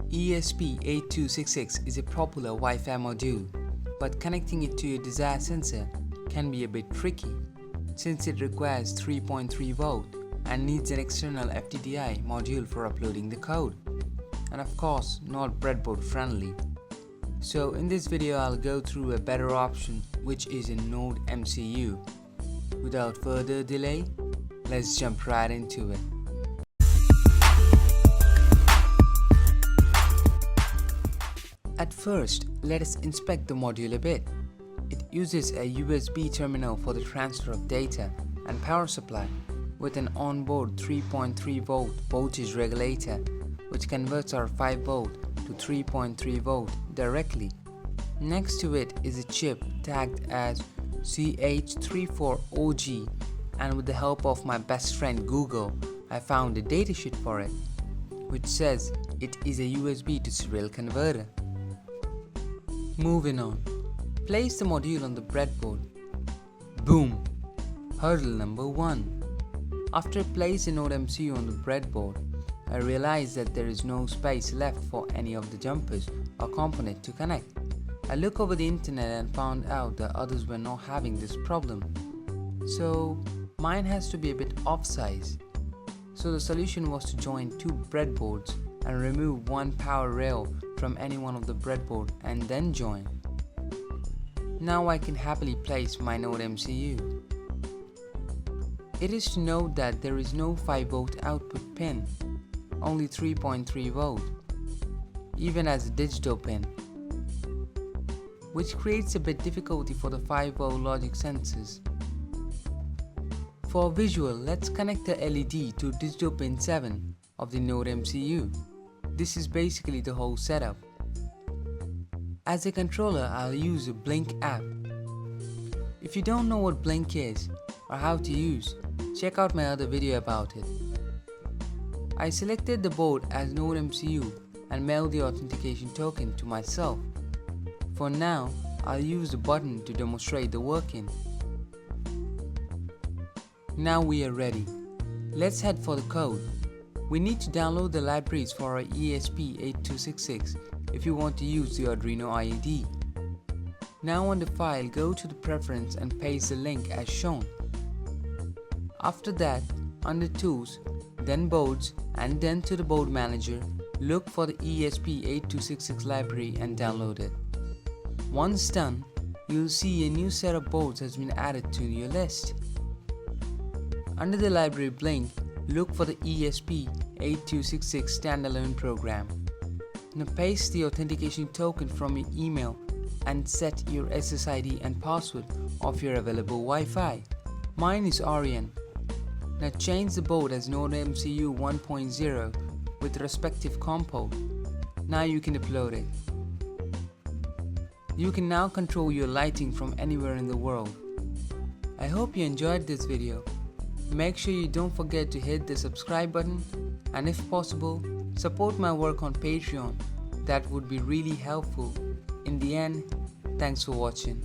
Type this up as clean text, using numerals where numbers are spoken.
ESP8266 is a popular Wi-Fi module, but connecting it to your desired sensor can be a bit tricky since it requires 3.3 volt and needs an external FTDI module for uploading the code, and of course not breadboard friendly. So in this video I'll go through a better option, which is a NodeMCU. Without further delay, let's jump right into it. At first, let us inspect the module a bit. It uses a USB terminal for the transfer of data and power supply with an onboard 3.3 volt voltage regulator, which converts our 5 volt to 3.3 volt directly. Next to it is a chip tagged as CH34OG, and with the help of my best friend Google, I found a datasheet for it, which says it is a USB to serial converter. Moving on, place the module on the breadboard. Boom! Hurdle number 1. After placing NodeMCU on the breadboard, I realized that there is no space left for any of the jumpers or component to connect. I looked over the internet and found out that others were not having this problem. So mine has to be a bit off-size. So the solution was to join two breadboards and remove one power rail from any one of the breadboard and then join. Now I can happily place my NodeMCU. It is to note that there is no 5 volt output pin, only 3.3 volt, even as a digital pin, which creates a bit difficulty for the 5 volt logic sensors. For visual, let's connect the LED to digital pin 7 of the NodeMCU. This is basically the whole setup. As a controller, I'll use a Blynk app. If you don't know what Blynk is or how to use, check out my other video about it. I selected the board as NodeMCU and mailed the authentication token to myself. For now, I'll use the button to demonstrate the working. Now we are ready. Let's head for the code. We need to download the libraries for our ESP8266 if you want to use the Arduino IDE. Now on the file, go to the preference and paste the link as shown. After that, under Tools, then Boards, and then to the Board Manager, look for the ESP8266 library and download it. Once done, you'll see a new set of boards has been added to your list. Under the library Blynk, look for the ESP8266 standalone program. Now paste the authentication token from your email and set your SSID and password of your available Wi-Fi. Mine is Aryan. Now change the board as NodeMCU 1.0 with respective compo. Now you can upload it. You can now control your lighting from anywhere in the world. I hope you enjoyed this video. Make sure you don't forget to hit the subscribe button, and if possible, support my work on Patreon. That would be really helpful. In the end, thanks for watching.